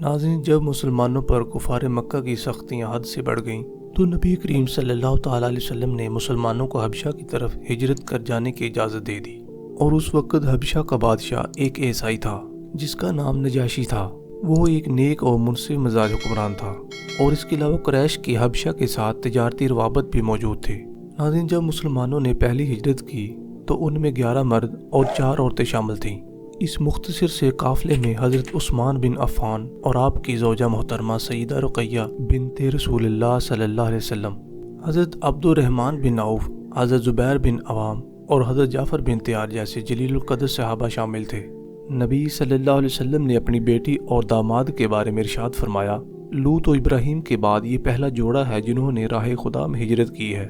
ناظرین، جب مسلمانوں پر کفار مکہ کی سختیاں حد سے بڑھ گئیں تو نبی کریم صلی اللہ تعالیٰ علیہ وسلم نے مسلمانوں کو حبشہ کی طرف ہجرت کر جانے کی اجازت دے دی، اور اس وقت حبشہ کا بادشاہ ایک عیسائی تھا جس کا نام نجاشی تھا۔ وہ ایک نیک اور منصف مزاج حکمران تھا، اور اس کے علاوہ قریش کی حبشہ کے ساتھ تجارتی روابط بھی موجود تھے۔ ناظرین، جب مسلمانوں نے پہلی ہجرت کی تو ان میں 11 مرد اور 4 عورتیں شامل تھیں۔ اس مختصر سے قافلے میں حضرت عثمان بن عفان اور آپ کی زوجہ محترمہ سیدہ رقیہ بنت رسول اللہ صلی اللہ علیہ وسلم، حضرت عبد الرحمن بن عوف، حضرت زبیر بن عوام اور حضرت جعفر بن طیار جیسے جلیل القدر صحابہ شامل تھے۔ نبی صلی اللہ علیہ وسلم نے اپنی بیٹی اور داماد کے بارے میں ارشاد فرمایا، لوط و ابراہیم کے بعد یہ پہلا جوڑا ہے جنہوں نے راہ خدا میں ہجرت کی ہے۔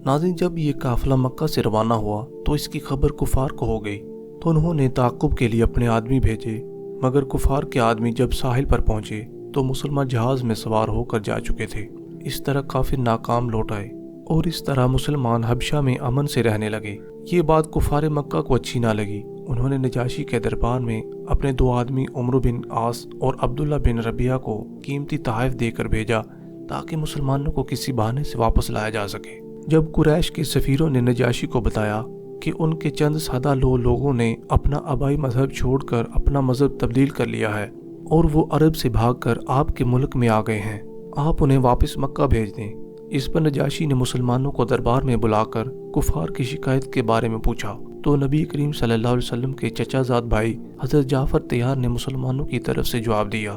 ناظرین، جب یہ قافلہ مکہ سے روانہ ہوا تو اس کی خبر کفار کو ہو گئی، تو انہوں نے تعاقب کے لیے اپنے آدمی بھیجے، مگر کفار کے آدمی جب ساحل پر پہنچے تو مسلمان جہاز میں سوار ہو کر جا چکے تھے۔ اس طرح کافر ناکام لوٹ آئے، اور اس طرح مسلمان حبشہ میں امن سے رہنے لگے۔ یہ بات کفار مکہ کو اچھی نہ لگی۔ انہوں نے نجاشی کے دربار میں اپنے 2 آدمی عمرو بن عاص اور عبداللہ بن ربیعہ کو قیمتی تحائف دے کر بھیجا تاکہ مسلمانوں کو کسی بہانے سے واپس لایا جا سکے۔ جب قریش کے سفیروں نے نجاشی کو بتایا کہ ان کے چند سادہ لوگوں نے اپنا آبائی مذہب چھوڑ کر اپنا مذہب تبدیل کر لیا ہے اور وہ عرب سے بھاگ کر آپ کے ملک میں آ گئے ہیں، آپ انہیں واپس مکہ بھیج دیں۔ اس پر نجاشی نے مسلمانوں کو دربار میں بلا کر کفار کی شکایت کے بارے میں پوچھا، تو نبی کریم صلی اللہ علیہ وسلم کے چچا زاد بھائی حضرت جعفر طیار نے مسلمانوں کی طرف سے جواب دیا۔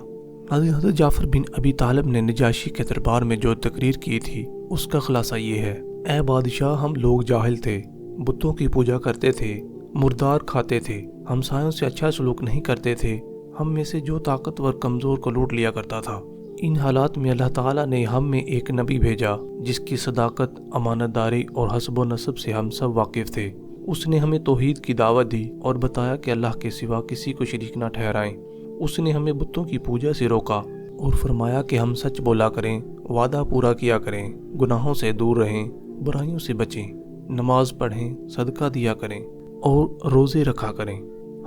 حضرت جعفر بن ابی طالب نے نجاشی کے دربار میں جو تقریر کی تھی اس کا خلاصہ یہ ہے: اے بادشاہ، ہم لوگ جاہل تھے، بتوں کی پوجا کرتے تھے، مردار کھاتے تھے، ہمسایوں سے اچھا سلوک نہیں کرتے تھے، ہم میں سے جو طاقتور کمزور کو لوٹ لیا کرتا تھا۔ ان حالات میں اللہ تعالیٰ نے ہم میں ایک نبی بھیجا جس کی صداقت، امانت داری اور حسب و نسب سے ہم سب واقف تھے۔ اس نے ہمیں توحید کی دعوت دی اور بتایا کہ اللہ کے سوا کسی کو شریک نہ ٹھہرائیں۔ اس نے ہمیں بتوں کی پوجا سے روکا اور فرمایا کہ ہم سچ بولا کریں، وعدہ پورا کیا کریں، گناہوں سے دور رہیں، برائیوں سے بچیں، نماز پڑھیں، صدقہ دیا کریں اور روزے رکھا کریں۔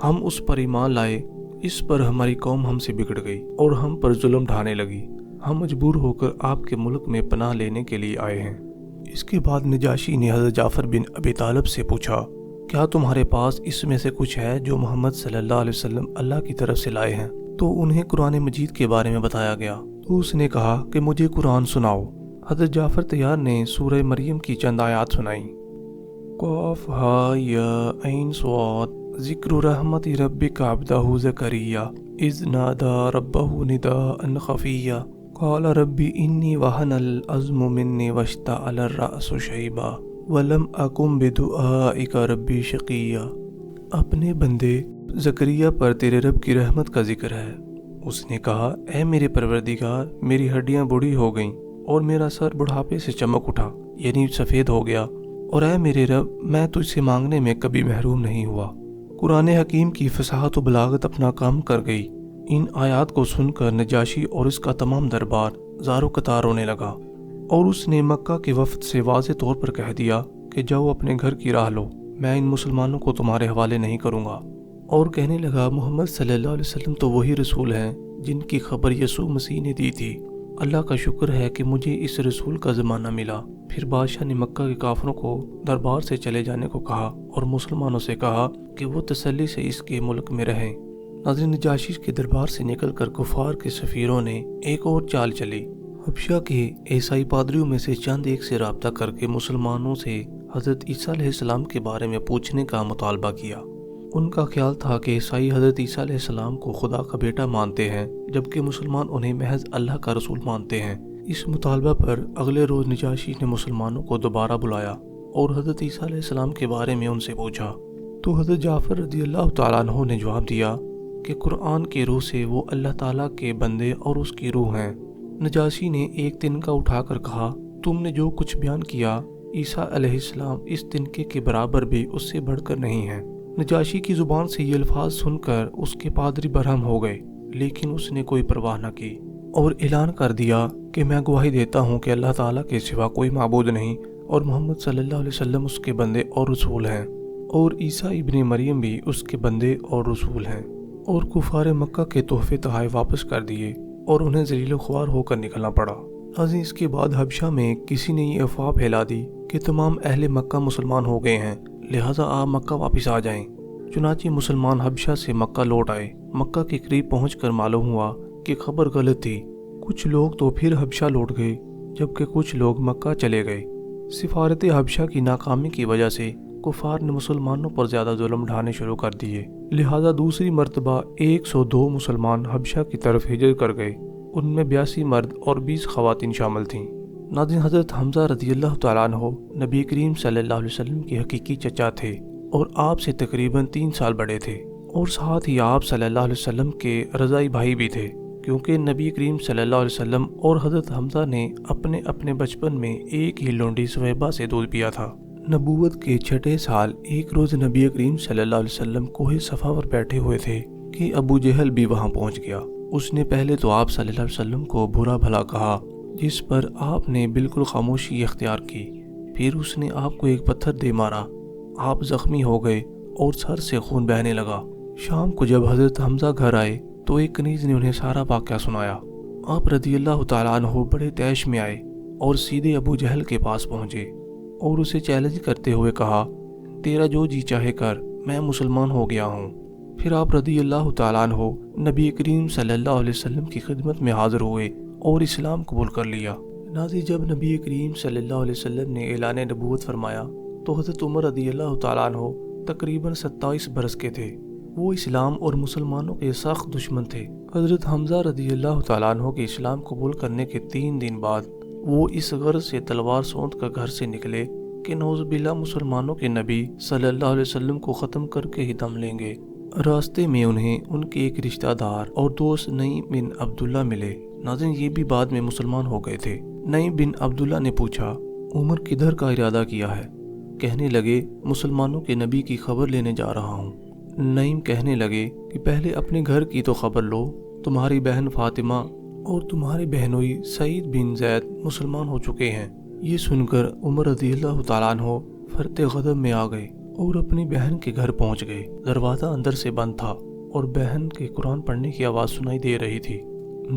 ہم اس پر ایمان لائے، اس پر ہماری قوم ہم سے بگڑ گئی اور ہم پر ظلم ڈھانے لگی۔ ہم مجبور ہو کر آپ کے ملک میں پناہ لینے کے لیے آئے ہیں۔ اس کے بعد نجاشی نے حضرت جعفر بن ابی طالب سے پوچھا، کیا تمہارے پاس اس میں سے کچھ ہے جو محمد صلی اللہ علیہ وسلم اللہ کی طرف سے لائے ہیں؟ تو انہیں قرآن مجید کے بارے میں بتایا گیا، تو اس نے کہا کہ مجھے قرآن سناؤ۔ حضرت جعفر طیار نے سورہ مریم کی چند آیات سنائیں: قاف ہا یا عین صاد ذکر رحمت ربک عبدہ زکریا اذ نادى ربه نداء خفیا قال رب انی وہن العظم منی واشتعل الرأس شیبا ولم اکن بدعائک ربی شقیا۔ اپنے بندے زکریا پر تیرے رب کی رحمت کا ذکر ہے۔ اس نے کہا، اے میرے پروردگار، میری ہڈیاں بوڑھی ہو گئیں اور میرا سر بڑھاپے سے چمک اٹھا، یعنی سفید ہو گیا، اور اے میرے رب، میں تجھ سے مانگنے میں کبھی محروم نہیں ہوا۔ قرآن حکیم کی فصاحت و بلاغت اپنا کام کر گئی۔ ان آیات کو سن کر نجاشی اور اس کا تمام دربار زار و قطار رونے لگا، اور اس نے مکہ کے وفد سے واضح طور پر کہہ دیا کہ جاؤ اپنے گھر کی راہ لو، میں ان مسلمانوں کو تمہارے حوالے نہیں کروں گا۔ اور کہنے لگا، محمد صلی اللہ علیہ وسلم تو وہی رسول ہیں جن کی خبر یسوع مسیح نے دی تھی۔ اللہ کا شکر ہے کہ مجھے اس رسول کا زمانہ ملا۔ پھر بادشاہ نے مکہ کے کافروں کو دربار سے چلے جانے کو کہا اور مسلمانوں سے کہا کہ وہ تسلی سے اس کے ملک میں رہیں۔ ناظرین، نجاشی کے دربار سے نکل کر کفار کے سفیروں نے ایک اور چال چلی۔ حبشہ کے عیسائی پادریوں میں سے چند ایک سے رابطہ کر کے مسلمانوں سے حضرت عیسیٰ علیہ السلام کے بارے میں پوچھنے کا مطالبہ کیا۔ ان کا خیال تھا کہ عیسائی حضرت عیسیٰ علیہ السلام کو خدا کا بیٹا مانتے ہیں، جبکہ مسلمان انہیں محض اللہ کا رسول مانتے ہیں۔ اس مطالبہ پر اگلے روز نجاشی نے مسلمانوں کو دوبارہ بلایا اور حضرت عیسیٰ علیہ السلام کے بارے میں ان سے پوچھا، تو حضرت جعفر رضی اللہ تعالیٰ عنہ نے جواب دیا کہ قرآن کی روح سے وہ اللہ تعالیٰ کے بندے اور اس کی روح ہیں۔ نجاشی نے ایک تنکا اٹھا کر کہا، تم نے جو کچھ بیان کیا، عیسیٰ علیہ السلام اس تنکے کے برابر بھی اس سے بڑھ کر نہیں ہیں۔ نجاشی کی زبان سے یہ الفاظ سن کر اس کے پادری برہم ہو گئے، لیکن اس نے کوئی پرواہ نہ کی اور اعلان کر دیا کہ میں گواہی دیتا ہوں کہ اللہ تعالیٰ کے سوا کوئی معبود نہیں، اور محمد صلی اللہ علیہ وسلم اس کے بندے اور رسول ہیں، اور عیسیٰ ابن مریم بھی اس کے بندے اور رسول ہیں۔ اور کفار مکہ کے تحفے تحائف واپس کر دیے اور انہیں ذلیل و خوار ہو کر نکلنا پڑا۔ ناظرین، اس کے بعد حبشہ میں کسی نے یہ افواہ پھیلا دی کہ تمام اہل مکہ مسلمان ہو گئے ہیں، لہٰذا آپ مکہ واپس آ جائیں۔ چنانچہ مسلمان حبشہ سے مکہ لوٹ آئے۔ مکہ کے قریب پہنچ کر معلوم ہوا کہ خبر غلط تھی۔ کچھ لوگ تو پھر حبشہ لوٹ گئے جبکہ کچھ لوگ مکہ چلے گئے۔ سفارت حبشہ کی ناکامی کی وجہ سے کفار نے مسلمانوں پر زیادہ ظلم ڈھانے شروع کر دیے، لہذا دوسری مرتبہ 102 مسلمان حبشہ کی طرف ہجرت کر گئے۔ ان میں 82 مرد اور 20 خواتین شامل تھیں۔ ناظرین، حضرت حمزہ رضی اللہ تعالیٰ عنہ نبی کریم صلی اللہ علیہ وسلم کے حقیقی چچا تھے اور آپ سے تقریباً 3 سال بڑے تھے، اور ساتھ ہی آپ صلی اللہ علیہ وسلم کے رضائی بھائی بھی تھے، کیونکہ نبی کریم صلی اللہ علیہ وسلم اور حضرت حمزہ نے اپنے بچپن میں ایک ہی لونڈی سویبہ سے دودھ پیا تھا۔ نبوت کے 6 سال ایک روز نبی کریم صلی اللہ علیہ وسلم کوہ صفا پر بیٹھے ہوئے تھے کہ ابو جہل بھی وہاں پہنچ گیا۔ اس نے پہلے تو آپ صلی اللہ علیہ وسلم کو برا بھلا کہا، جس پر آپ نے بالکل خاموشی اختیار کی۔ پھر اس نے آپ کو ایک پتھر دے مارا، آپ زخمی ہو گئے اور سر سے خون بہنے لگا۔ شام کو جب حضرت حمزہ گھر آئے تو ایک کنیز نے انہیں سارا واقعہ سنایا۔ آپ رضی اللہ تعالیٰ عنہ بڑے طیش میں آئے اور سیدھے ابو جہل کے پاس پہنچے اور اسے چیلنج کرتے ہوئے کہا، تیرا جو جی چاہے کر، میں مسلمان ہو گیا ہوں۔ پھر آپ رضی اللہ تعالیٰ عنہ نبی کریم صلی اللہ علیہ وسلم کی خدمت میں حاضر ہوئے اور اسلام قبول کر لیا۔ ناظرین، جب نبی کریم صلی اللہ علیہ وسلم نے اعلان نبوت فرمایا تو حضرت عمر رضی اللہ تعالیٰ عنہ تقریباً 27 برس کے تھے۔ وہ اسلام اور مسلمانوں کے سخت دشمن تھے۔ حضرت حمزہ رضی اللہ تعالیٰ عنہ کے اسلام قبول کرنے کے 3 دن بعد وہ اس غرض سے تلوار سونت کر گھر سے نکلے کہ نعوذ باللہ مسلمانوں کے نبی صلی اللہ علیہ وسلم کو ختم کر کے ہی دم لیں گے۔ راستے میں انہیں ان کے ایک رشتہ دار اور دوست نعیم بن عبداللہ ملے۔ ناظرین، یہ بھی بعد میں مسلمان ہو گئے تھے۔ نعیم بن عبداللہ نے پوچھا، عمر کدھر کا ارادہ کیا ہے؟ کہنے لگے، مسلمانوں کے نبی کی خبر لینے جا رہا ہوں۔ نعیم کہنے لگے کہ پہلے اپنے گھر کی تو خبر لو، تمہاری بہن فاطمہ اور تمہارے بہنوئی سعید بن زید مسلمان ہو چکے ہیں۔ یہ سن کر عمر رضی اللہ تعالیٰ عنہ فرط غضب میں آ گئے اور اپنی بہن کے گھر پہنچ گئے۔ دروازہ اندر سے بند تھا اور بہن کے قرآن پڑھنے کی آواز سنائی دے رہی تھی۔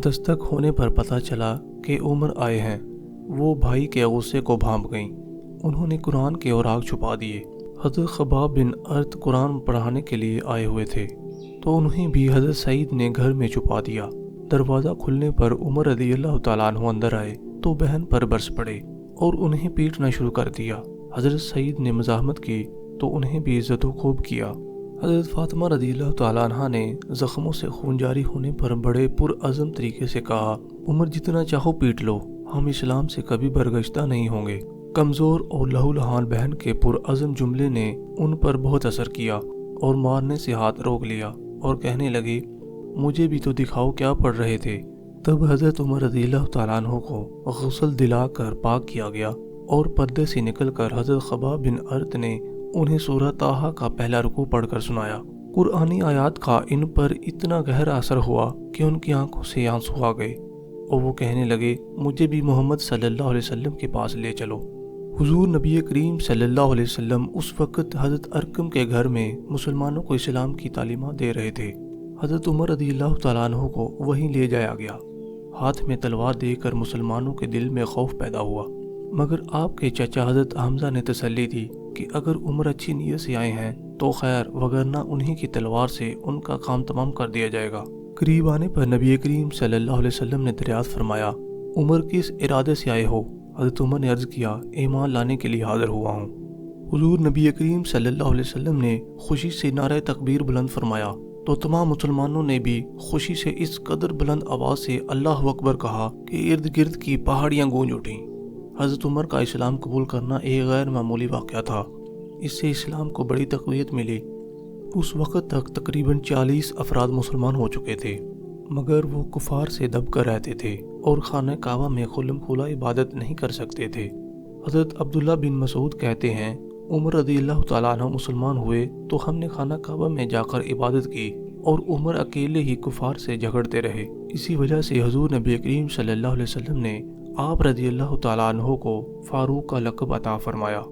دستک ہونے پر پتہ چلا کہ عمر آئے ہیں۔ وہ بھائی کے غصے کو بھانپ گئیں۔ انہوں نے قرآن کے اوراق چھپا دیے۔ حضرت خباب بن ارت قرآن پڑھانے کے لیے آئے ہوئے تھے تو انہیں بھی حضرت سعید نے گھر میں چھپا دیا۔ دروازہ کھلنے پر عمر رضی اللہ تعالیٰ عنہ اندر آئے تو بہن پر برس پڑے اور انہیں پیٹنا شروع کر دیا۔ حضرت سعید نے مزاحمت کی تو انہیں بھی عزت و خوب کیا۔ حضرت فاطمہ رضی اللہ تعالیٰ عنہ نے زخموں سے خون جاری ہونے پر بڑے پرعزم طریقے سے کہا، عمر جتنا چاہو پیٹ لو، ہم اسلام سے کبھی برگشتہ نہیں ہوں گے۔ کمزور اور لہو لہان بہن کے پرعزم جملے نے ان پر بہت اثر کیا اور مارنے سے ہاتھ روک لیا اور کہنے لگے، مجھے بھی تو دکھاؤ کیا پڑھ رہے تھے۔ تب حضرت عمر رضی اللہ تعالیٰ عنہ کو غسل دلا کر پاک کیا گیا اور پردے سے نکل کر حضرت خباب بن ارت نے انہیں سورہ طٰہٰ کا پہلا رکوع پڑھ کر سنایا۔ قرآنی آیات کا ان پر اتنا گہرا اثر ہوا کہ ان کی آنکھوں سے آنسو آ گئے اور وہ کہنے لگے، مجھے بھی محمد صلی اللہ علیہ وسلم کے پاس لے چلو۔ حضور نبی کریم صلی اللہ علیہ وسلم اس وقت حضرت ارقم کے گھر میں مسلمانوں کو اسلام کی تعلیمات دے رہے تھے۔ حضرت عمر رضی اللہ تعالیٰ عنہ کو وہیں لے جایا گیا۔ ہاتھ میں تلوار دیکھ کر مسلمانوں کے دل میں خوف پیدا ہوا، مگر آپ کے چچا حضرت حمزہ نے تسلی دی کہ اگر عمر اچھی نیت سے آئے ہیں تو خیر، وگرنہ انہی کی تلوار سے ان کا کام تمام کر دیا جائے گا۔ قریب آنے پر نبی کریم صلی اللہ علیہ وسلم نے دریافت فرمایا، عمر کس ارادے سے آئے ہو؟ حضرت عمر نے عرض کیا، ایمان لانے کے لیے حاضر ہوا ہوں۔ حضور نبی کریم صلی اللہ علیہ وسلم نے خوشی سے نعرہ تکبیر بلند فرمایا تو تمام مسلمانوں نے بھی خوشی سے اس قدر بلند آواز سے اللہ اکبر کہا کہ ارد گرد کی پہاڑیاں گونج اٹھیں۔ حضرت عمر کا اسلام قبول کرنا ایک غیر معمولی واقعہ تھا۔ اس سے اسلام کو بڑی تقویت ملی۔ اس وقت تک تقریباً 40 افراد مسلمان ہو چکے تھے، مگر وہ کفار سے دب کر رہتے تھے اور خانہ کعبہ میں کھلم کھلا عبادت نہیں کر سکتے تھے۔ حضرت عبداللہ بن مسعود کہتے ہیں، عمر رضی اللہ تعالیٰ عنہ مسلمان ہوئے تو ہم نے خانہ کعبہ میں جا کر عبادت کی اور عمر اکیلے ہی کفار سے جھگڑتے رہے۔ اسی وجہ سے حضور نبی کریم صلی اللہ علیہ وسلم نے آپ رضی اللہ تعالیٰ عنہ کو فاروق کا لقب عطا فرمایا۔